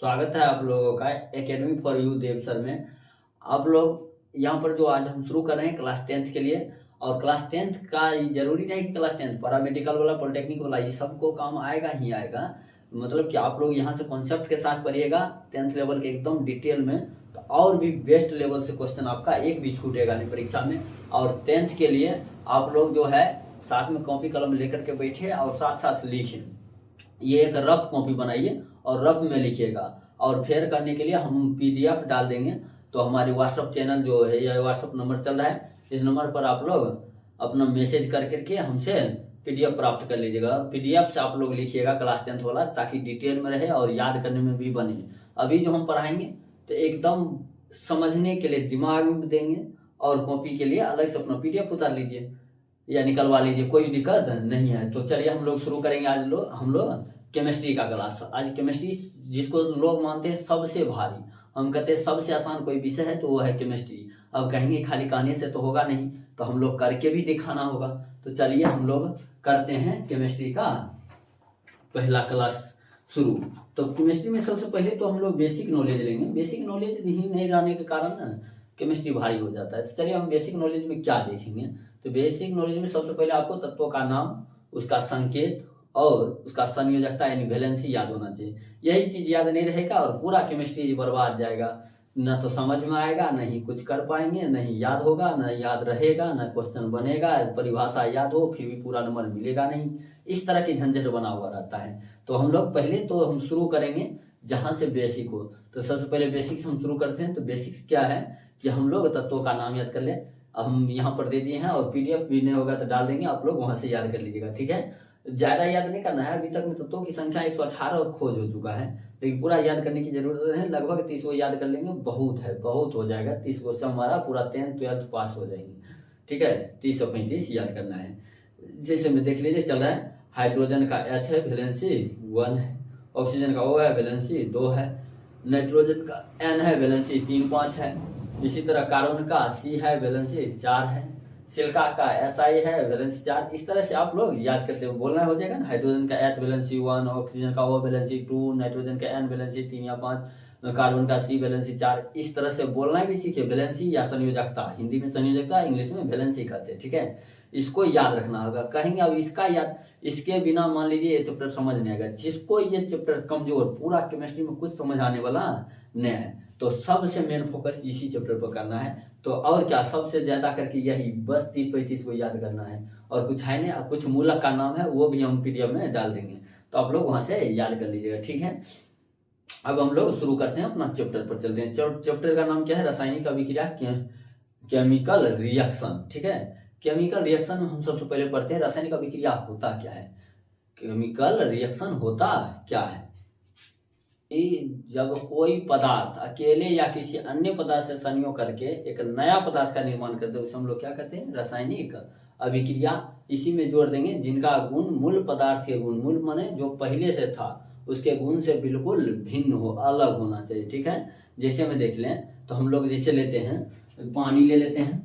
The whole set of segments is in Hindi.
स्वागत है आप लोगों का academy for you Dev sir में। आप लोग यहाँ पर जो आज हम शुरू कर रहे हैं क्लास 10th के लिए। और क्लास 10th का जरूरी नहीं कि क्लास 10th पैरामेडिकल वाला पॉलिटेक्निक वाला ये सबको काम आएगा ही आएगा। मतलब कि आप लोग यहाँ से कॉन्सेप्ट के साथ पढ़िएगा 10th लेवल के एकदम डिटेल में, तो और भी बेस्ट लेवल से क्वेश्चन आपका एक भी छूटेगा नहीं परीक्षा में। और 10th के लिए आप लोग जो है साथ में कॉपी कलम लेकर के बैठिए और साथ साथ लिखिए। ये एक रफ कॉपी बनाइए और रफ में लिखिएगा। और फेयर करने के लिए हम पीडीएफ डाल देंगे, तो हमारे व्हाट्सअप चैनल जो है या व्हाट्सअप नंबर चल रहा है, इस नंबर पर आप लोग अपना मैसेज कर करके हमसे पीडीएफ प्राप्त कर लीजिएगा। पीडीएफ से आप लोग लिखिएगा क्लास 10th वाला, ताकि डिटेल में रहे और याद करने में भी बने। अभी जो हम पढ़ाएंगे तो एकदम समझने के लिए दिमाग में देंगे, और कॉपी के लिए अलग से अपना पीडीएफ उतार लीजिए या निकलवा लीजिए, कोई दिक्कत नहीं है। तो चलिए हम लोग शुरू करेंगे आज हम लोग केमिस्ट्री का क्लास। आज केमिस्ट्री जिसको लोग मानते हैं सबसे भारी, हम कहते हैं सबसे आसान कोई विषय है तो वो है केमिस्ट्री। अब कहेंगे खाली कहने से तो होगा नहीं, तो हम लोग करके भी दिखाना होगा। तो चलिए हम लोग करते हैं केमिस्ट्री का पहला क्लास शुरू। तो केमिस्ट्री में सबसे पहले तो हम लोग बेसिक नॉलेज लेंगे। बेसिक नॉलेज ही नहीं रहने के कारण ना केमिस्ट्री भारी हो जाता है। तो चलिए हम बेसिक नॉलेज में क्या देखेंगे। तो बेसिक नॉलेज में सबसे पहले आपको तत्वों का नाम, उसका संकेत और उसका संयोजकता यानी वैलेंसी याद होना चाहिए। यही चीज याद नहीं रहेगा और पूरा केमिस्ट्री बर्बाद जाएगा। न तो समझ में आएगा, नहीं कुछ कर पाएंगे, नहीं याद होगा, न याद रहेगा, न क्वेश्चन बनेगा, परिभाषा याद हो फिर भी पूरा नंबर मिलेगा नहीं। इस तरह की झंझट बना हुआ रहता है। तो हम लोग पहले तो हम शुरू करेंगे जहां से बेसिक हो। तो सबसे पहले बेसिक से हम शुरू करते हैं। तो बेसिक्स क्या है कि हम लोग तत्वों का नाम याद कर ले। अब हम यहाँ पर दे दिए हैं और पीडीएफ भी नहीं होगा तो डाल देंगे, आप लोग वहां से याद कर लीजिएगा, ठीक है। ज्यादा याद नहीं करना है। अभी तक में तत्वों की संख्या 118 खोज हो चुका है, लेकिन पूरा याद करने की जरूरत है। लगभग 30 को याद कर लेंगे, बहुत है, बहुत हो जाएगा। 30 को से हमारा पूरा 10th 12th पास हो जाएंगे, ठीक है। 30 याद करना है। जैसे में देख लीजिए चल रहा है, हाइड्रोजन का H है, वैलेंसी 1 है। ऑक्सीजन का O है, वैलेंसी 2 है। नाइट्रोजन का N है, वैलेंसी 3-5 है। इसी तरह कार्बन का C है, वैलेंसी 4 है। सिलिका का SI है, वैलेंसी 4। इस तरह से आप लोग याद करते हुए बोलना हो जाएगा ना। हाइड्रोजन का H वैलेंसी 1, ऑक्सीजन का O वैलेंसी 2, नाइट्रोजन का N वैलेंसी 3 या 5, कार्बन का C वैलेंसी 4। इस तरह से बोलना भी सीखिए। वैलेंसी या संयोजकता, हिंदी में संयोजकता, इंग्लिश में वैलेंसी कहते हैं, ठीक है। इसको याद रखना होगा। कहेंगे अब इसका याद, इसके बिना मान लीजिए ये चैप्टर समझ नहीं आएगा। जिसको ये चैप्टर कमजोर, पूरा केमिस्ट्री में कुछ समझ आने वाला नहीं है, तो सबसे मेन फोकस इसी चैप्टर पर करना है। तो और क्या, सबसे ज्यादा करके यही बस 30-35 को याद करना है। और कुछ है नहीं, कुछ मूलक का नाम है वो भी हम पीडीएफ में डाल देंगे, तो आप लोग वहां से याद कर लीजिएगा, ठीक है। अब हम लोग शुरू करते हैं, अपना चैप्टर पर चलते हैं। चैप्टर का नाम क्या है? रासायनिक अभिक्रिया, केमिकल रिएक्शन, ठीक है। केमिकल रिएक्शन में हम सबसे पहले पढ़ते हैं रासायनिक अभिक्रिया होता क्या है। केमिकल रिएक्शन होता क्या है? जब कोई पदार्थ अकेले या किसी अन्य पदार्थ से संयोग करके एक नया पदार्थ का निर्माण करते हैं, उसे हम लोग क्या कहते हैं? रासायनिक अभिक्रिया। इसी में जोड़ देंगे जिनका गुण मूल पदार्थ के गुण, मूल माने जो पहले से था उसके गुण से बिल्कुल भिन्न हो, अलग होना चाहिए, ठीक है। जैसे में देख लें तो हम लोग जैसे लेते हैं, पानी ले लेते हैं।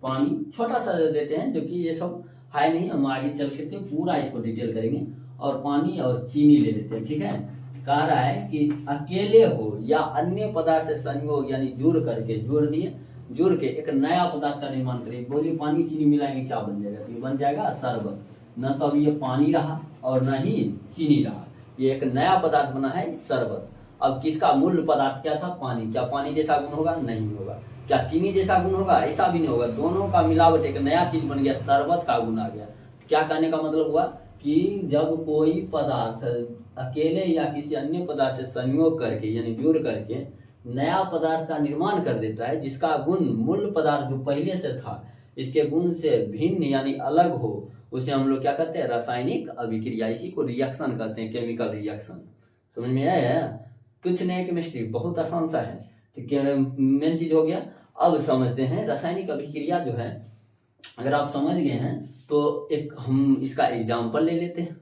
पानी छोटा सा देते हैं, जो कि ये सब है नहीं, हम आगे चल करके पूरा इसको डिटेल करेंगे। और पानी और चीनी ले लेते हैं, ठीक है। कह रहा है कि अकेले हो या अन्य पदार्थ से संयोग यानी जुड़ करके, जुड़ के एक नया पदार्थ का निर्माण करिए। बोलिए पानी चीनी मिलाएंगे क्या बन जाएगा? तो ये बन जाएगा शरबत। न तो अब ये पानी रहा और न ही चीनी रहा, ये एक नया पदार्थ बना है शरबत। अब किसका मूल पदार्थ क्या था? पानी। क्या पानी जैसा गुण होगा? नहीं होगा। क्या चीनी जैसा गुण होगा? ऐसा भी नहीं होगा। दोनों का मिलावट एक नया चीज बन गया, शरबत का गुण आ गया। क्या कहने का मतलब हुआ कि जब कोई पदार्थ अकेले या किसी अन्य पदार्थ से संयोग करके यानी जुड़ करके नया पदार्थ का निर्माण कर देता है, जिसका गुण मूल पदार्थ जो पहले से था इसके गुण से भिन्न यानी अलग हो, उसे हम लोग क्या कहते हैं? रासायनिक अभिक्रिया। इसी को रिएक्शन कहते हैं, केमिकल रिएक्शन। समझ में आया? कुछ नहीं, केमिस्ट्री बहुत आसान सा है। तो मेन चीज हो गया। अब समझते हैं रासायनिक अभिक्रिया जो है, अगर आप समझ गए हैं तो एक हम इसका एग्जाम्पल ले लेते हैं।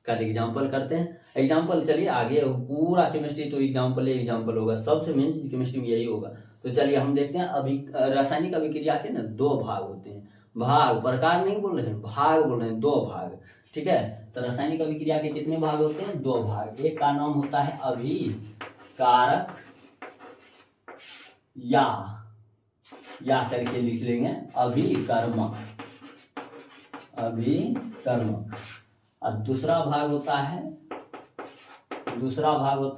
कल एग्जाम्पल करते हैं। एग्जाम्पल चलिए आगे, पूरा केमिस्ट्री तो एग्जाम्पल होगा। सबसे मेन चीज केमिस्ट्री में यही होगा। तो चलिए हम देखते हैं। अभी रासायनिक अभिक्रिया के ना 2 भाग होते हैं। भाग, प्रकार नहीं बोल रहे हैं, भाग बोल रहे हैं, 2 भाग। ठीक है। तो रासायनिक अभिक्रिया के कितने भाग होते हैं? 2 भाग। एक का नाम होता है अभिकारक या करके लिख लेंगे अभिकर्मक, और दूसरा भाग होता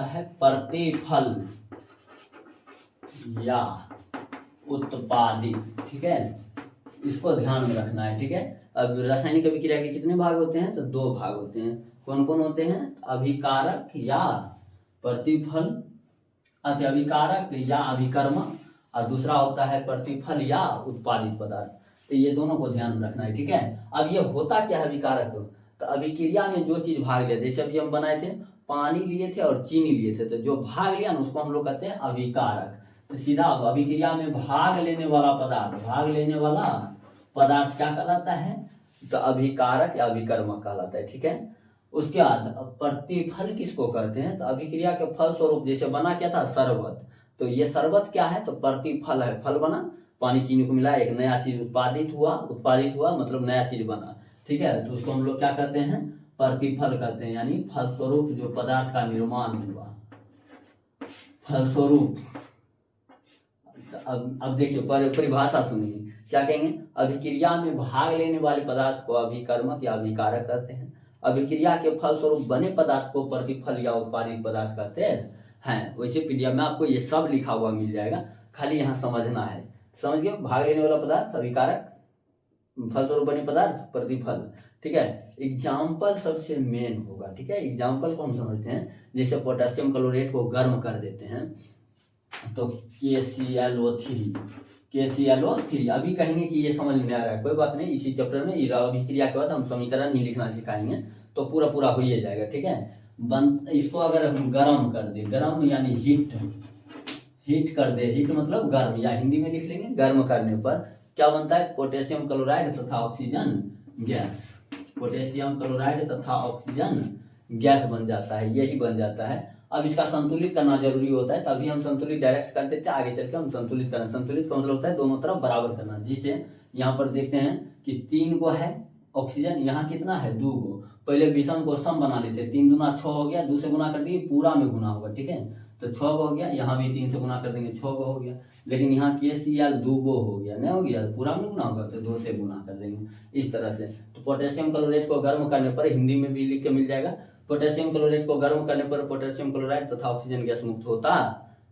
है प्रतिफल या उत्पादित, ठीक है। इसको ध्यान में रखना है, ठीक है। अब रासायनिक अभिक्रिया के कितने भाग होते हैं? तो 2 भाग होते हैं। कौन कौन होते हैं? अभिकारक या प्रतिफल, अभिकारक या अभिकर्मक, और दूसरा होता है प्रतिफल या उत्पादित पदार्थ। तो ये दोनों को ध्यान में रखना है, ठीक है। अब ये होता क्या है अभिकारक? तो अभिक्रिया में जो चीज भाग लिया, जैसे अभी हम बनाए थे, पानी लिए थे और चीनी लिए थे, तो जो भाग लिया ना उसको हम लोग कहते हैं अभिकारक। तो सीधा अभिक्रिया में भाग लेने वाला पदार्थ क्या कहलाता है? तो अभिकारक या अभिकर्मक कहलाता है, ठीक है। उसके बाद प्रतिफल किसको कहते हैं? तो अभिक्रिया के फल स्वरूप, जैसे बना क्या था? शरबत। तो ये शरबत क्या है? तो प्रतिफल है, फल बना, पानी चीनी को मिला, एक नया चीज उत्पादित हुआ मतलब नया चीज बना, ठीक है। तो उसको हम लोग क्या कहते हैं? प्रतिफल कहते हैं, यानी फलस्वरूप जो पदार्थ का निर्माण हुआ, फलस्वरूप। अब देखिए परिभाषा सुनिए, क्या कहेंगे? अभिक्रिया में भाग लेने वाले पदार्थ को अभिकर्मक या अभिकारक कहते हैं। अभिक्रिया के फलस्वरूप बने पदार्थ को प्रतिफल या उत्पादित पदार्थ कहते हैं। वैसे पीडीएफ में आपको ये सब लिखा हुआ मिल जाएगा, खाली यहाँ समझना है। समझ गए? भाग लेने वाला पदार्थ अभिकारक, फलस्वरूप बने पदार्थ प्रतिफल, ठीक है। एग्जाम्पल सबसे मेन होगा, ठीक है। एग्जाम्पल को हम समझते हैं, जैसे पोटेशियम क्लोरेट को गर्म कर देते हैं तो KClO3 अभी कहेंगे कि ये समझ में आ रहा है, कोई बात नहीं, इसी चैप्टर में अभिक्रिया के बाद हम समीकरण ही लिखना सिखाएंगे तो पूरा हो ही जाएगा, ठीक है। इसको अगर हम गर्म कर दे, गर्म यानी हीट कर दे, हीट मतलब गर्म, या हिंदी में लिख लेंगे गर्म करने पर क्या बनता है? पोटेशियम क्लोराइड तथा ऑक्सीजन गैस। पोटेशियम क्लोराइड तथा ऑक्सीजन गैस बन जाता है, यही बन जाता है। अब इसका संतुलित करना जरूरी होता है, तभी हम संतुलित डायरेक्ट कर देते हैं, आगे चल के हम संतुलित करना। संतुलित का मतलब होता है दोनों तरफ बराबर करना। जिसे यहाँ पर देखते हैं कि 3 को है ऑक्सीजन, यहाँ कितना है? 2 को। पहले विषम को सम बना लेते, 3 दूना 6 हो गया, 2 से गुना कर दिए, पूरा में गुना होगा, ठीक है। तो 6 को हो गया, यहाँ भी 3 से गुना कर देंगे, 6 को हो गया। लेकिन यहाँ KCl 2 को हो गया, नहीं हो गया, पूरा में गुना होगा तो 2 से गुना कर देंगे, इस तरह से। तो पोटेशियम क्लोरेट को गर्म करने पर, हिंदी में भी लिख के मिल जाएगा, पोटेशियम क्लोरेट को गर्म करने पर पोटेशियम क्लोराइड तथा ऑक्सीजन गैस मुक्त होता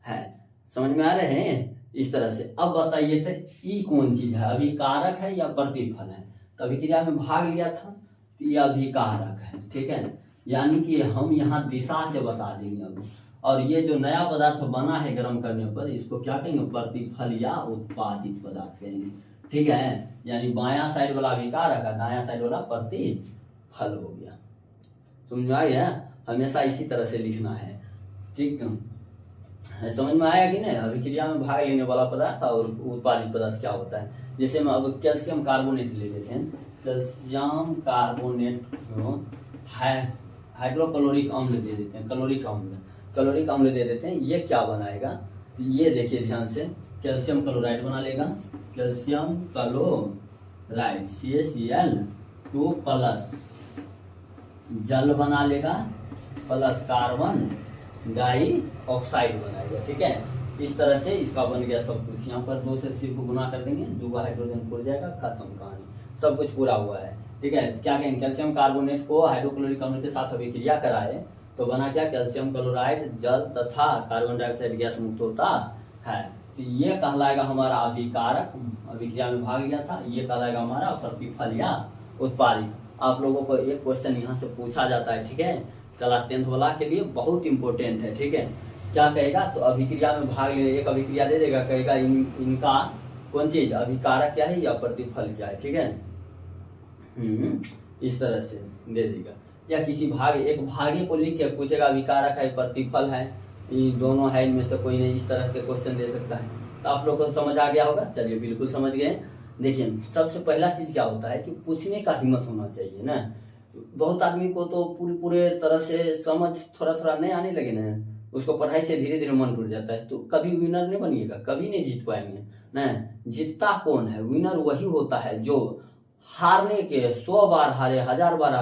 है। समझ में आ रहे हैं? इस तरह से। अब बताइए तो ई कौन चीज है? अभिकारक है या प्रतिफल है? तो अभिक्रिया में भाग लिया था तो ये अभिकारक है, ठीक है। यानी कि हम यहाँ दिशा से बता देंगे अब। और ये जो नया पदार्थ बना है गर्म करने पर, इसको क्या कहेंगे? प्रतिफल या उत्पादित पदार्थ कहेंगे, ठीक है। यानी बायां साइड वाला अभिकारक है, दायां साइड वाला प्रतिफल हो गया। समझ में आ गया? हमेशा इसी तरह से लिखना है, ठीक है। समझ में आया कि नहीं? अभिक्रिया में भाग लेने वाला पदार्थ और उत्पादित पदार्थ क्या होता है। जैसे हम अब कैल्शियम कार्बोनेट ले लेते हैं, कैल्शियम कार्बोनेट को हाइड्रोक्लोरिक अम्ल दे देते हैं, क्लोरिक अम्ल दे देते हैं। ये क्या बनाएगा? तो ये देखिए ध्यान से, कैल्शियम क्लोराइड बना लेगा, कैल्शियम क्लोराइड CaCl2 प्लस जल बना लेगा, प्लस कार्बन डाइऑक्साइड बनाएगा, ठीक है। इस तरह से इसका बन गया सब कुछ। यहाँ पर 2 से सिर्फ गुना कर देंगे, 2 हाइड्रोजन खुल जाएगा, खत्म कहानी, सब कुछ पूरा हुआ है, ठीक है। क्या कहेंगे? कैल्शियम कार्बोनेट को हाइड्रोक्लोरिक अम्ल के साथ अभिक्रिया कराए तो बना क्या? कैल्शियम क्लोराइड, जल तथा कार्बन डाइऑक्साइड गैस मुक्त होता है। तो ये कहलाएगा हमारा अभिकारक, अभिक्रिया में भाग लिया था। ये कहलाएगा हमारा प्रतिफल या उत्पादित। आप लोगों को एक क्वेश्चन यहाँ से पूछा जाता है, ठीक है, क्लास 10th वाला के लिए बहुत इंपॉर्टेंट है, ठीक है। क्या कहेगा? तो अभिक्रिया में भाग ले, एक अभिक्रिया दे देगा, कहेगा इनका कौन चीज अभिकारक क्या है या प्रतिफल क्या है, ठीक है। इस तरह से दे देगा। या किसी एक भागे को लिख के पूछेगा अभिकारक है प्रतिफल है, ये दोनों है, इनमें से कोई नहीं, इस तरह के क्वेश्चन दे सकता है। तो आप लोग को समझ आ गया होगा? चलिए बिल्कुल समझ गए। देखिए सबसे पहला चीज क्या होता है कि पूछने का हिम्मत होना चाहिए ना। बहुत आदमी को तो पूरे तरह से समझ थोड़ा नहीं आने लगे ना, उसको पढ़ाई से धीरे धीरे मन टूट जाता है, तो कभी विनर नहीं बनिएगा, कभी नहीं जीत पाएंगे ना। जीतता कौन है? विनर वही होता है जो हारने के 100 बार हारे, 1000 बार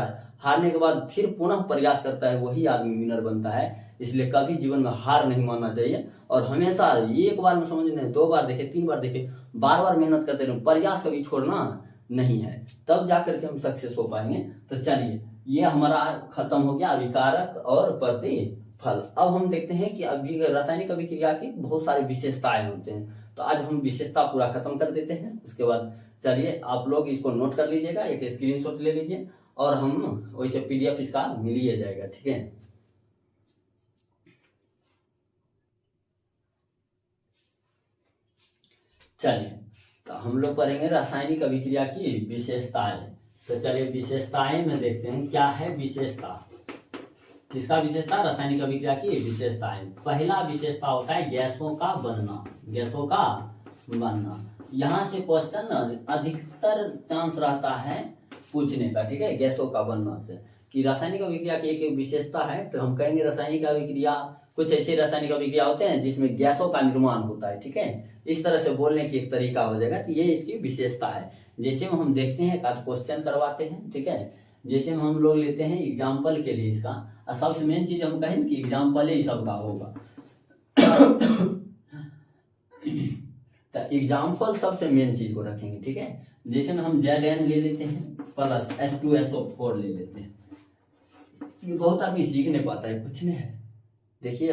हारने के बाद फिर पुनः प्रयास करता है, वही आदमी विनर बनता है। इसलिए कभी जीवन में हार नहीं मानना चाहिए, और हमेशा एक बार में समझने, 2 बार देखे, 3 बार देखे, बार बार मेहनत करते रहे, प्रयास कभी छोड़ना नहीं है, तब जाकर के हम सक्सेस हो पाएंगे। तो चलिए, ये हमारा खत्म हो गया अभिकारक और प्रतिफल। अब हम देखते हैं कि अभी रासायनिक अभिक्रिया की बहुत सारी विशेषताएं होते हैं, तो आज हम विशेषता पूरा खत्म कर देते हैं। उसके बाद चलिए आप लोग इसको नोट कर लीजिएगा, एक स्क्रीनशॉट ले लीजिए, और हम वैसे पीडीएफ इसका मिल ही जाएगा, ठीक है। चलिए, तो हम लोग पढ़ेंगे रासायनिक अभिक्रिया की विशेषताएं। तो चलिए विशेषताएं में देखते हैं क्या है विशेषता। किसका विशेषता? रासायनिक अभिक्रिया की विशेषताएं। पहला विशेषता होता है गैसों का बनना। गैसों का बनना, यहाँ से क्वेश्चन अधिकतर चांस रहता है पूछने का, ठीक है। गैसों का बनना से कि रासायनिक अभिक्रिया की एक विशेषता है, तो हम कहेंगे रासायनिक अभिक्रिया, कुछ ऐसे रासायनिक अभिक्रिया होते हैं जिसमें गैसों का निर्माण होता है, ठीक है। इस तरह से बोलने की एक तरीका हो जाएगा कि ये इसकी विशेषता है। जैसे हम देखते हैं, आज क्वेश्चन करवाते हैं, ठीक है। जैसे हम लोग लेते हैं एग्जाम्पल के लिए इसका, सबसे मेन चीज हम कहें कि एग्जाम्पल ही सबका होगा। तो एग्जाम्पल सबसे मेन चीज को रखेंगे, ठीक है। जैसे में हम Zn ले लेते हैं प्लस H2SO4 ले लेते हैं। ये बहुत आदमी सीख नहीं पाता है, कुछ नहीं है। देखिए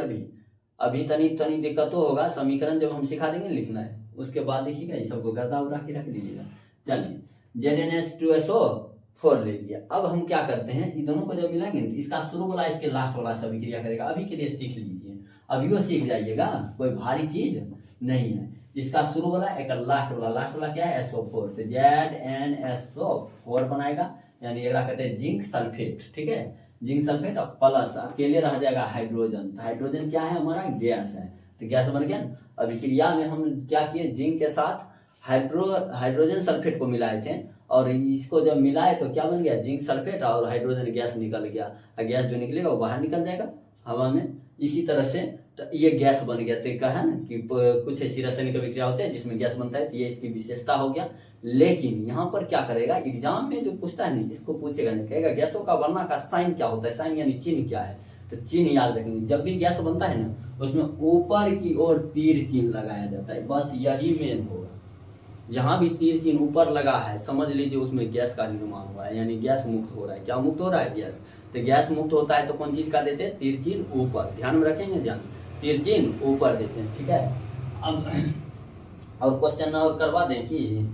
अभी तनी दिक्कत तो होगा, समीकरण जब हम सिखा देंगे लिखना है, उसके बाद देखिएगा ये सबको गर्दा उड़ा के रख दीजिएगा। चलिए ZnH2SO4 ले लिया। अब हम क्या करते हैं, इन दोनों को जब मिलाएंगे तो इसका शुरू वाला इसके लास्ट वाला से अभिक्रिया करेगा। अभी के लिए सीख लीजिए, अभी वो सीख जाइएगा, कोई भारी चीज नहीं है। इसका शुरू वाला एक लास्ट वाला क्या है? SO4, तो ZnSO4 बनाएगा, यानी एक कहते हैं जिंक सल्फेट, ठीक है। जिंक सल्फेट और प्लस अकेले रह जाएगा हाइड्रोजन। तो हाइड्रोजन क्या है? हमारा गैस है, तो गैस बन गया। अभिक्रिया में हम क्या किए, जिंक के साथ हाइड्रोजन सल्फेट को मिलाए थे, और इसको जब मिलाए तो क्या बन गया? जिंक सल्फेट, और हाइड्रोजन गैस निकल गया। गैस जो निकलेगा वो बाहर निकल जाएगा हवा में। इसी तरह से तो ये गैस बन गया। तो कहा ना कि कुछ ऐसी रासायनिक अभिक्रिया होते हैं जिसमें गैस बनता है, तो ये इसकी विशेषता हो गया। लेकिन यहाँ पर क्या करेगा, एग्जाम में जो पूछता है नहीं, इसको पूछेगा नहीं, कहेगा गैसों का बनना का साइन क्या होता है। साइन यानी चिन्ह क्या है, तो चिन्ह याद रखेंगे। जब भी गैस बनता है ना, उसमें ऊपर की ओर तीर चिन्ह लगाया जाता है, बस यही मेन होगा। जहां भी तीर चिन्ह ऊपर लगा है, समझ लीजिए उसमें गैस का निर्माण हुआ है, यानी गैस मुक्त हो रहा है। क्या मुक्त हो रहा है? गैस। तो गैस मुक्त होता है तो कौन चीज का देते हैं? तीर चिन्ह ऊपर। ध्यान में रखेंगे, ध्यान, तीर चिन्ह ऊपर देते हैं, ठीक है। अब और क्वेश्चन और करवा दें कि,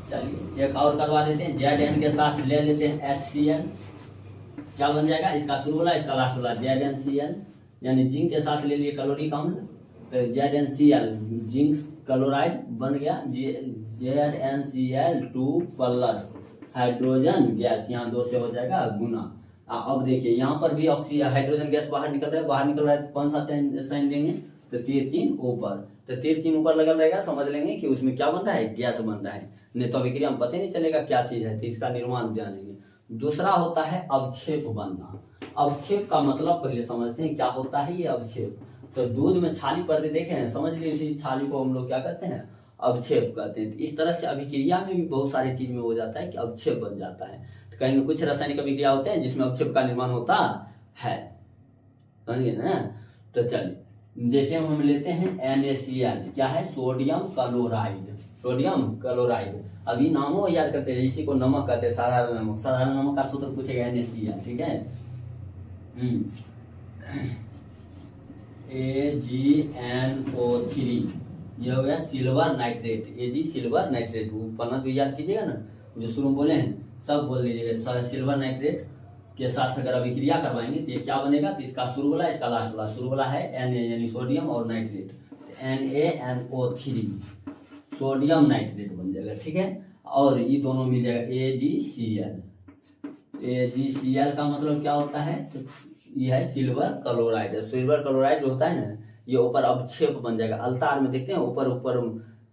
चलिए एक और करवा देते हैं। Zn के साथ ले लेते हैं HCl, क्या बन जाएगा? इसका शुरू वाला इसका लास्ट वाला ZnCl, यानी जिंक के साथ ले लिए क्लोरिक अम्ल, तो ZnCl जिंक क्लोराइड बन गया। ZnCl2 प्लस हाइड्रोजन गैस, यहाँ 2 से हो जाएगा गुना। अब देखिए यहाँ पर भी ऑक्सीजन हाइड्रोजन गैस बाहर निकल रहा है, तो कौन सा साइन देंगे? तो तीर चिन्ह ऊपर। तो तीर चिन्ह ऊपर लगल रहेगा, समझ लेंगे कि उसमें क्या बन रहा है? गैस बन रहा है। नहीं तो अभिक्रिया में पता नहीं चलेगा क्या चीज है, तो इसका निर्माण जानेंगे। दूसरा होता है अवक्षेप बनना। अवक्षेप का मतलब पहले समझते हैं क्या होता है ये अवक्षेप। तो दूध में छाली पड़ते देखे हैं, समझ लीजिए इसी छाली को हम लोग क्या कहते हैं? अवक्षेप कहते हैं। तो इस तरह से अभिक्रिया में भी बहुत सारी चीज में हो जाता है कि अवक्षेप बन जाता है। तो कहेंगे कुछ रासायनिक अभिक्रिया होते हैं जिसमें अवक्षेप का निर्माण होता है, समझिए ना। तो चलिए जैसे हम लेते हैं NaCl, क्या है? Sodium chloride. सोडियम क्लोराइड, अभी नामों याद करते हैं, इसी को नमक कहते हैं, साधारण नमक। साधारण नमक का सूत्र पूछेगा NaCl, ठीक है। AgNO3, ये हो गया silver nitrate. Ag silver nitrate, पन्ना तो याद कीजिएगा ना, जो शुरू में बोले हैं सब बोल लीजिएगा। सिल्वर नाइट्रेट के साथ अगर अभिक्रिया करवाएंगे तो ये क्या बनेगा? तो इसका शुरू वाला इसका लास्ट वाला, शुरू वाला है Na यानी सोडियम और नाइट्रेट, NaNO3 सोडियम नाइट्रेट बन जाएगा, ठीक है। और ये दोनों मिल जाएगा AgCl। AgCl का मतलब क्या होता है? तो ये है सिल्वर क्लोराइड। सिल्वर क्लोराइड जो होता है ना, ये ऊपर अवक्षेप बन जाएगा। अल्तार में देखते हैं ऊपर ऊपर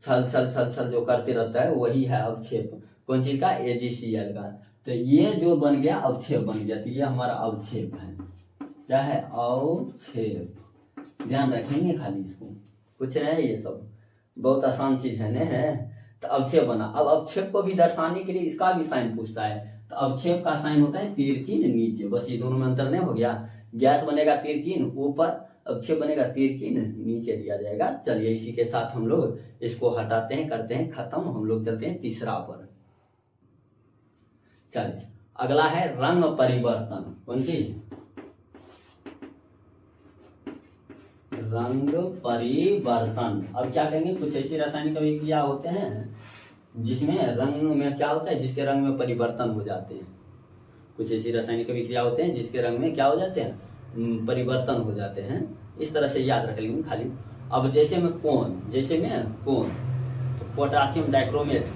छल छल छल छल जो करते रहता है, वही है अवक्षेप। कौन चीज का? AgCl का। तो ये जो बन गया अवक्षेप बन गया, तो ये हमारा अवक्षेप है। क्या है? अवक्षेप। ध्यान रखेंगे खाली इसको, कुछ नहीं, ये सब बहुत आसान चीज है, नहीं है। तो अवक्षेप बना। अब अवक्षेप को भी दर्शाने के लिए इसका भी साइन पूछता है, तो अवक्षेप का साइन होता है तीर चिन्ह नीचे, बस ये दोनों में अंतर नहीं हो गया। गैस बनेगा तीर चिन्ह ऊपर, अवक्षेप बनेगा तीर चिन्ह नीचे दिया जाएगा। चलिए इसी के साथ हम लोग इसको हटाते हैं, करते हैं खत्म। हम लोग चलते हैं तीसरा पर। चलिए अगला है रंग परिवर्तन। कौन चीज? रंग परिवर्तन। अब क्या कहेंगे, कुछ ऐसी रासायनिक अभिक्रिया होते हैं जिसमें रंग में क्या होता है, जिसके रंग में परिवर्तन हो जाते हैं। कुछ ऐसी रासायनिक अभिक्रिया होते हैं जिसके रंग में क्या हो जाते हैं, परिवर्तन हो जाते हैं। इस तरह से याद रख लेंगे खाली। अब जैसे में कोन, तो पोटासियम डाइक्रोमेट,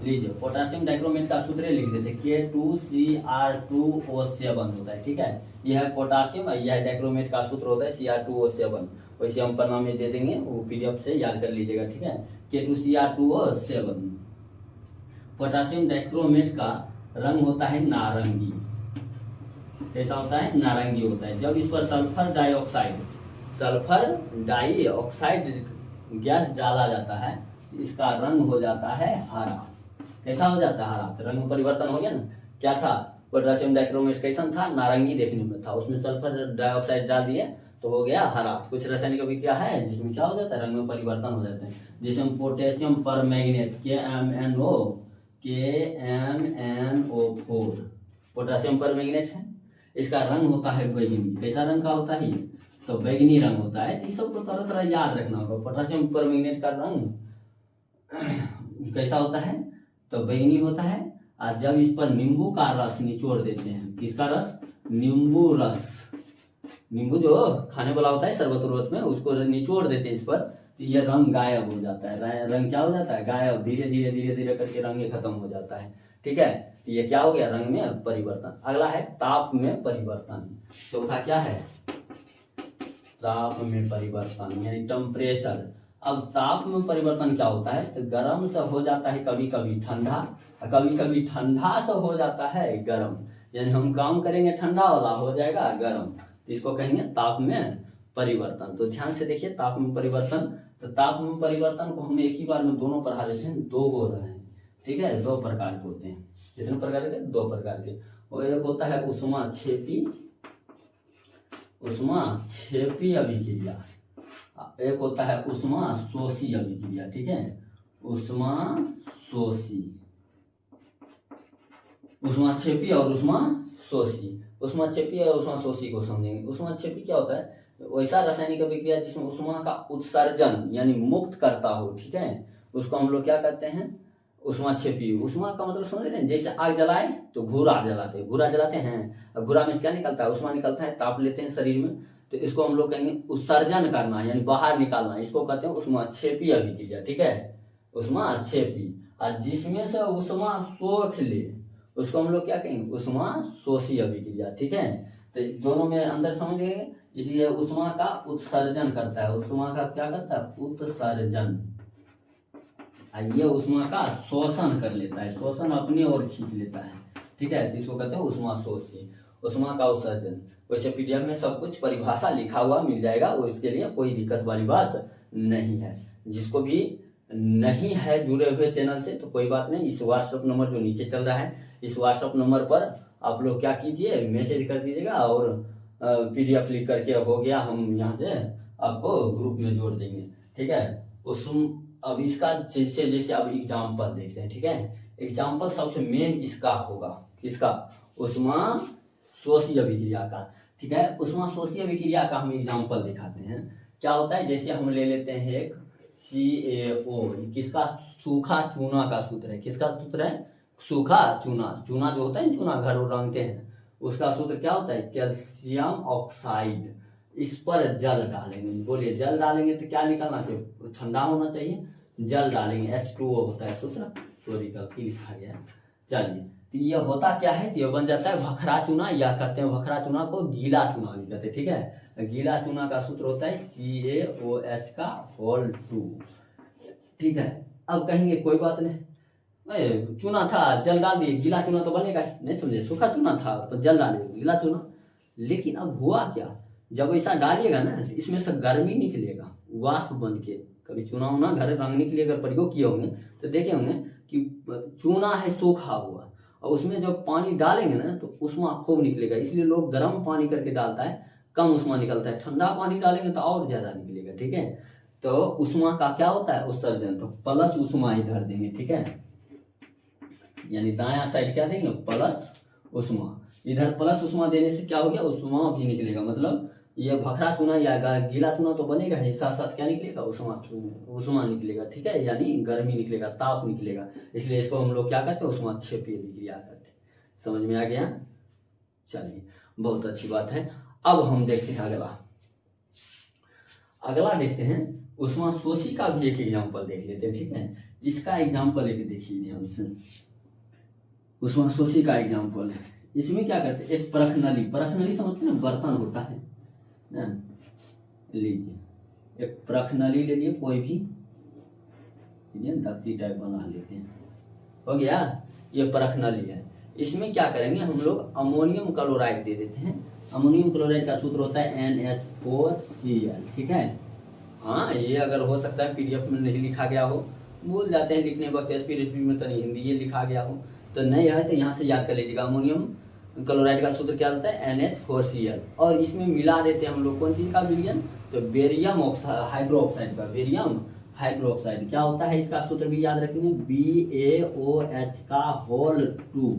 लीजिए पोटासियम डाइक्रोमेट का सूत्र लिख देते, K2Cr2O7 होता है। ठीक है, यह है पोटासियम, यह है डाइक्रोमेट का सूत्र होता है Cr2O7। वैसे हम पन्ना में दे देंगे, वो पीडीएफ से याद कर लीजिएगा। ठीक है, K2Cr2O7। पोटासियम डाइक्रोमेट का रंग होता है नारंगी। कैसा होता है? नारंगी होता है। जब इस पर सल्फर डाइऑक्साइड गैस डाला जाता है, इसका रंग हो जाता है हरा। कैसा हो जाता है? हरा। तो रंग परिवर्तन हो गया ना। क्या था? पोटेशियम डाइक्रोमेट कैसा था? नारंगी देखने में था, उसमें सल्फर डाइऑक्साइड डाल दिए तो हो गया हरा। कुछ रासायनिक अभिक्रिया है जिसमें क्या हो जाता है? रंग में परिवर्तन हो जाते हैं। जिसमें potassium permanganate KMNO4 potassium permanganate है, इसका रंग होता है बैगनी। कैसा रंग का होता है ये? तो बैगनी रंग होता है। तो ये सबको तरह तरह याद रखना होगा। पोटेशियम परमैंगनेट का रंग कैसा होता है? तो बैगनी होता है। और जब इस पर नींबू का रस निचोड़ देते हैं, किसका रस? नींबू रस। नींबू जो खाने वाला होता है शरबत उरबत में, उसको निचोड़ देते हैं इस पर, तो ये रंग गायब हो जाता है। रंग क्या हो जाता है? गायब। धीरे धीरे करके रंग खत्म हो जाता है। ठीक है, तो ये क्या हो गया? रंग में परिवर्तन। अगला है ताप में परिवर्तन। चौथा क्या है? ताप में परिवर्तन यानी टेम्परेचर। अब ताप में परिवर्तन क्या होता है? तो गर्म से हो जाता है कभी कभी ठंडा, कभी कभी ठंडा से हो जाता है गर्म। यानी हम काम करेंगे ठंडा वाला, हो जाएगा गर्म, तो इसको कहेंगे ताप में परिवर्तन। तो ध्यान से देखिए ताप में परिवर्तन। तो ताप में परिवर्तन को हम एक ही बार में दोनों पढ़ा देते हैं, दो हो रहे हैं। ठीक है, दो प्रकार के होते हैं। कितने प्रकार के? दो प्रकार के। और एक होता है ऊष्माक्षेपी अभिक्रिया, एक होता है ऊष्माशोषी अभिक्रिया। ठीक है, ऊष्माक्षेपी और ऊष्माशोषी। ऊष्माक्षेपी और ऊष्माशोषी को समझेंगे। ऊष्माक्षेपी क्या होता है? वैसा रासायनिक अभिक्रिया जिसमें ऊष्मा का उत्सर्जन यानी मुक्त करता हो। ठीक है, उसको हम लोग क्या कहते हैं? ऊष्माक्षेपी। ऊष्मा का मतलब समझ रहे हैं? जैसे आग जलाए तो घूरा जलाते हैं। और घूरा में से क्या निकलता है? ऊष्मा निकलता है, ताप लेते हैं शरीर में, तो इसको हम लोग कहेंगे उत्सर्जन करना यानी बाहर निकालना, इसको कहते हैं ऊष्माक्षेपी अभिक्रिया। ठीक है, ऊष्माक्षेपी। और जिसमें से ऊष्मा सोख ले उसको हम लोग क्या कहेंगे? ऊष्माशोषी अभिक्रिया। ठीक है, तो दोनों में अंदर समझिए। इसलिए ऊष्मा का उत्सर्जन करता है, ऊष्मा का क्या करता है? उत्सर्जन। ये ऊष्मा का शोषण कर लेता है, शोषण अपनी ओर खींच लेता है। ठीक है, तो इसको कहते हैं ऊष्माशोषी, ऊष्मा का उत्सर्जन। वैसे पीडीएफ में सब कुछ परिभाषा लिखा हुआ मिल जाएगा, और इसके लिए कोई दिक्कत वाली बात नहीं है। जिसको भी नहीं है जुड़े हुए चैनल से तो कोई बात नहीं, इस व्हाट्सएप नंबर जो नीचे चल रहा है, इस व्हाट्सएप नंबर पर आप लोग क्या कीजिए? मैसेज कर दीजिएगा और पीडीएफ लिख करके हो गया, हम यहाँ से आपको ग्रुप में जोड़ देंगे। ठीक है, अब इसका जैसे अब एग्जाम्पल देखते हैं। ठीक है, एग्जाम्पल सबसे मेन इसका होगा, किसका? ऊष्माशोषी अभिक्रिया का। ठीक है, ऊष्माशोषी अभिक्रिया का हम एग्जाम्पल दिखाते हैं। क्या होता है? जैसे हम ले लेते हैं एक CaO, किसका? सूखा चूना का सूत्र है। किसका सूत्र है? सूखा चूना। चूना जो होता है, चूना घर रंगते हैं, उसका सूत्र क्या होता है? Calcium oxide. इस पर जल डालेंगे। बोलिए, जल डालेंगे तो क्या निकलना चाहिए? ठंडा होना चाहिए। जल डालेंगे, H2O होता है सूत्र, सॉरी गलती लिखा गया। चलिए, तो ये होता क्या है? ये बन जाता है भखरा चूना, या कहते हैं भखरा चूना को गीला चूना भी कहते हैं। ठीक है, गीला चूना का सूत्र होता है CaOH2। ठीक है, अब कहेंगे कोई बात नहीं, चूना था जल डाल दिए, गीला चूना तो बनेगा नहीं। समझे, सूखा चूना था तो जल डाले गीला चूना। लेकिन अब हुआ क्या? जब ऐसा डालिएगा ना, इसमें से गर्मी निकलेगा, वाष्प बन के कभी चूना उना घर रंगने के लिए अगर प्रयोग किए होंगे तो देखे होंगे कि चूना है सूखा हुआ और उसमें जब पानी डालेंगे ना तो उष्मा खूब निकलेगा, इसलिए लोग गर्म पानी करके डालता है, कम उष्मा निकलता है। ठंडा पानी डालेंगे तो और ज्यादा निकलेगा, ठीक है। तो उष्मा का क्या होता है उत्सर्जन, तो प्लस उष्मा इधर देंगे, ठीक है, यानी दायां साइड क्या देंगे प्लस उष्मा, इधर प्लस उष्मा देने से क्या हो गया उष्मा भी निकलेगा, मतलब ये भखरा चूना या गीला चूना तो बनेगा ही, साथ साथ क्या निकलेगा उष्मा निकलेगा, ठीक है, यानी गर्मी निकलेगा, ताप निकलेगा, इसलिए इसको हम लोग क्या कहते हैं उष्माक्षेपीय अभिक्रिया कहते हैं। समझ में आ गया, चलिए बहुत अच्छी बात है। अब हम देखते हैं अगला देखते हैं उष्मा शोषी का भी एक एग्जाम्पल देख लेते हैं, ठीक है। इसका एग्जाम्पल एक देखिए ध्यान से, उष्मा शोषी का एग्जाम्पल है। इसमें क्या करते हैं, एक परख नली समझते हैं ना, बर्तन होता है ना, लीजिए एक परख नली ले लिए, कोई भी दत्ती टाइप बना लेते हैं, हो गया, ये परख नली है। इसमें क्या करेंगे हम लोग अमोनियम क्लोराइड दे देते हैं। अमोनियम क्लोराइड का सूत्र होता है NH4Cl, ठीक है। हाँ, ये अगर हो सकता है पीडीएफ में नहीं लिखा गया हो, भूल जाते हैं लिखने वक्त, एसपी में तो हिंदी ये लिखा गया हो तो नहीं है, तो यहाँ से याद कर लीजिएगा। अमोनियम क्लोराइड का सूत्र क्या होता है NH4Cl, और इसमें मिला देते हैं हम लोग कौन चीज का विलयन, तो बेरियम हाइड्रोक्साइड का, बेरियम हाइड्रोक्साइड क्या होता है इसका सूत्र भी याद रखेंगे, BaOH का होल 2,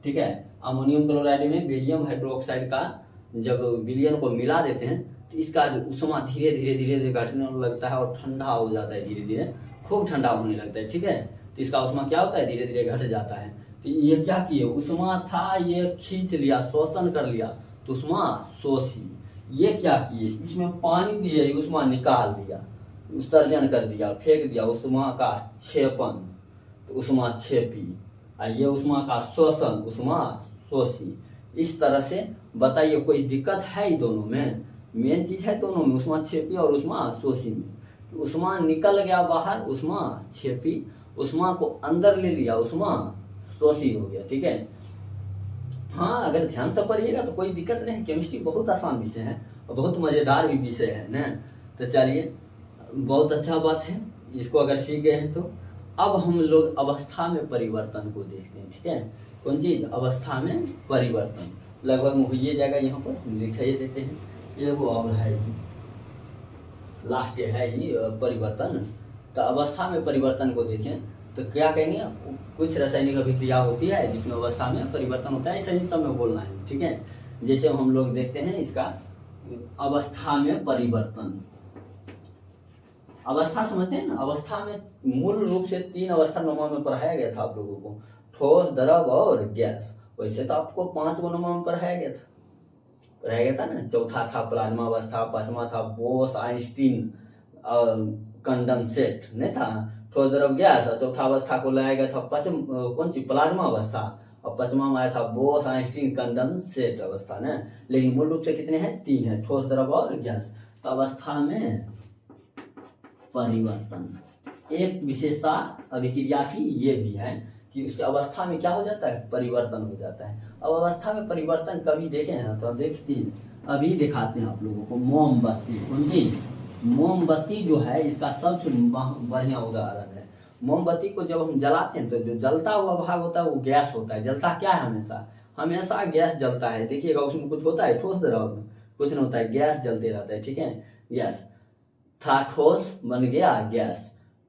ठीक है। अमोनियम क्लोराइड में बेरियम हाइड्रोक्साइड का जब विलयन को मिला देते हैं तो इसका उष्मा धीरे धीरे घटने लगता है और ठंडा हो जाता है, धीरे धीरे खूब ठंडा होने लगता है, ठीक है। तो इसका उष्मा क्या होता है धीरे धीरे घट जाता है। तो ये क्या किए, उष्मा था ये खींच लिया, शोषण कर लिया, तो उष्मा शोषी। ये क्या किए, इसमें पानी दिए, उष्मा निकाल दिया, उत्सर्जन कर दिया, फेंक दिया, उष्मा का क्षेपण, तो उष्मा क्षेपी, और ये उष्मा का शोषण, उष्मा शोषी। इस तरह से बताइए कोई दिक्कत है ही दोनों में, मेन चीज है दोनों में, उष्मा क्षेपी और उष्मा शोषी में। तो उष्मा निकल गया बाहर, उष्मा क्षेपी, उष्मा को अंदर ले लिया, उष्मा शोषी हो गया, ठीक है। हाँ, अगर ध्यान से पढ़िएगा तो कोई दिक्कत नहीं, केमिस्ट्री बहुत आसान विषय है और बहुत मजेदार भी विषय है ना। तो चलिए बहुत अच्छा बात है, इसको अगर सीख गए हैं तो अब हम लोग अवस्था में परिवर्तन को देखते हैं, ठीक है। कौन चीज, अवस्था में परिवर्तन, लगभग हो जाएगा, यहाँ पर लिख देते हैं, ये वो और है लास्ट है ये परिवर्तन। तो अवस्था में परिवर्तन को देखें तो क्या कहेंगे, कुछ रासायनिक अभिक्रिया होती है जिसमें अवस्था में परिवर्तन होता है, सही समय बोलना है, ठीक है। जैसे हम लोग देखते हैं इसका अवस्था में परिवर्तन, अवस्था समझते हैं ना, अवस्था में मूल रूप से 3 अवस्था नमा में पढ़ाया गया था आप लोगों को, ठोस, द्रव और गैस। वैसे तो आपको 5 नमा में पढ़ाया गया था ना। चौथा था प्लाज्मा अवस्था, 5वां था बोस आइंस्टीन कंडेंसेट, नहीं था, ठोस, द्रव, गैस, और चौथा अवस्था को लाया गया था कौन सी प्लाज्मा अवस्था, और 5वां में आया था बोस आइंस्टीन कंडेंसेट अवस्था ना। लेकिन मूल रूप से कितने हैं, 3 है, ठोस, द्रव और गैस। तो अवस्था में परिवर्तन, एक विशेषता अभिक्रिया की ये भी है कि उसकी अवस्था में क्या हो जाता है, परिवर्तन हो जाता है। अब अवस्था में परिवर्तन कभी देखे हैं तो देखिए, अभी दिखाते हैं आप लोगों को मोमबत्ती। उनकी मोमबत्ती जो है इसका सबसे बढ़िया उदाहरण है। मोमबत्ती को जब हम जलाते हैं तो जो जलता हुआ भाग होता है वो गैस होता है। जलता क्या है, हमेशा गैस जलता है। देखिएगा उसमें कुछ होता है ठोस, द्रव में कुछ नहीं होता है, गैस जलते रहता है, ठीक है। गैस था, ठोस बन गया गैस,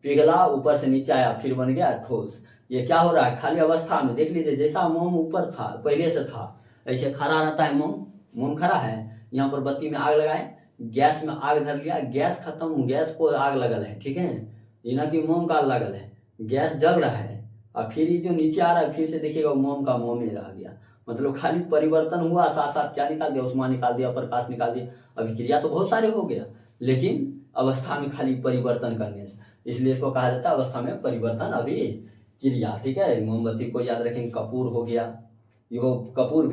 पिघला ऊपर से नीचे आया, फिर बन गया ठोस। ये क्या हो रहा है, खाली अवस्था में देख लीजिए, जैसा मोम ऊपर था पहले से था ऐसे खड़ा रहता है। मोम खड़ा है, यहाँ पर बत्ती में आग लगाए, गैस में आग धर लिया, गैस खत्म, गैस को आग लगल है, ठीक है, ये ना कि मोम का लगल है, गैस जल रहा है। और फिर ये जो नीचे आ रहा है फिर से देखिएगा मोम का मोम ही रह गया, मतलब खाली परिवर्तन हुआ, साथ साथ क्या निकाल दिया, उष्मा निकाल दिया, प्रकाश निकाल दिया। अभिक्रिया तो बहुत सारे हो गया लेकिन अवस्था में खाली परिवर्तन करने से, इसलिए इसको कहा जाता है अवस्था में परिवर्तन अभिक्रिया, ठीक है। मोमबत्ती को याद रखेंगे, कपूर हो गया, यो कर्पूर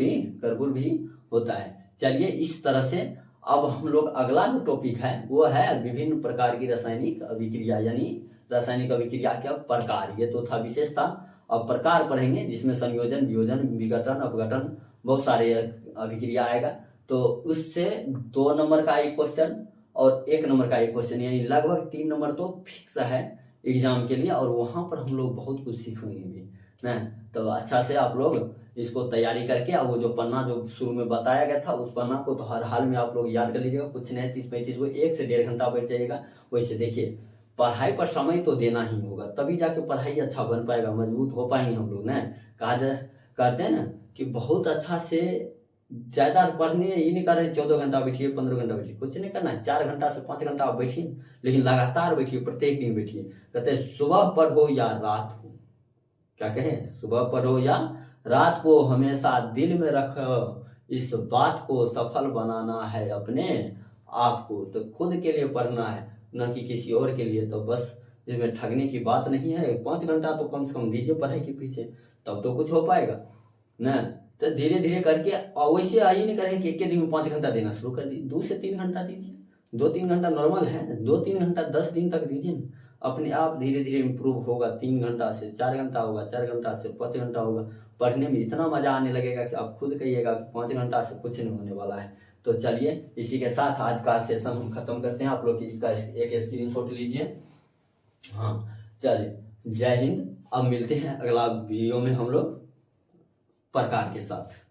भी होता है। चलिए इस तरह से अब हम लोग अगला जो टॉपिक है वो है विभिन्न प्रकार की रासायनिक अभिक्रिया, यानी रासायनिक अभिक्रिया के प्रकार। ये तो था विशेषता, अब प्रकार पढ़ेंगे जिसमें संयोजन, वियोजन, विघटन, अपघटन, बहुत सारे अभिक्रिया आएगा। तो उससे 2 नंबर का एक क्वेश्चन और 1 नंबर का एक क्वेश्चन, यानी लगभग 3 नंबर तो फिक्स है एग्जाम के लिए, और वहाँ पर हम लोग बहुत कुछ सीखेंगे भी ना। तो अच्छा से आप लोग इसको तैयारी करके, और वो जो पन्ना जो शुरू में बताया गया था उस पन्ना को तो हर हाल में आप लोग याद कर लीजिएगा। कुछ नहीं 30-35 को 1 से 1.5 घंटा बैठ जाइएगा। वैसे देखिए पढ़ाई पर समय तो देना ही होगा, तभी जाके पढ़ाई अच्छा बन पाएगा, मजबूत हो पाएंगे हम लोग ना। कहते हैं ना कि बहुत अच्छा से ज्यादा पढ़ने ये नहीं कर रहे 14 घंटा बैठिए 15 घंटा बैठिए, कुछ नहीं करना है। 4 घंटा से 5 घंटा आप बैठिए, लेकिन लगातार बैठिए, प्रत्येक दिन बैठिए। कहते हैं सुबह पढ़ो या रात को, क्या कहें, सुबह पढ़ो या रात को, हमेशा दिल में रखो इस बात को, सफल बनाना है अपने आप को। तो खुद के लिए पढ़ना है, न कि किसी और के लिए। तो बस इसमें ठगने की बात नहीं है। 5 घंटा तो कम से कम दीजिए पढ़ाई के पीछे, तब तो कुछ हो पाएगा ना। तो धीरे धीरे करके, और वैसे आई नहीं करें कि एक दिन में 5 घंटा देना शुरू कर दीजिए, 2 से 3 घंटा दीजिए। 2-3 घंटा नॉर्मल है, 2-3 घंटा 10 दिन तक दीजिए, अपने आप धीरे धीरे इम्प्रूव होगा। 3 घंटा से 4 घंटा होगा, 4 घंटा से 5 घंटा होगा। पढ़ने में इतना मजा आने लगेगा कि आप खुद कहिएगा कि 5 घंटा से कुछ नहीं होने वाला है। तो चलिए इसी के साथ आज का सेशन हम खत्म करते हैं। आप लोग इसका एक स्क्रीनशॉट लीजिए। हाँ चलिए, जय हिंद। अब मिलते हैं अगला वीडियो में हम लोग प्रकार के साथ।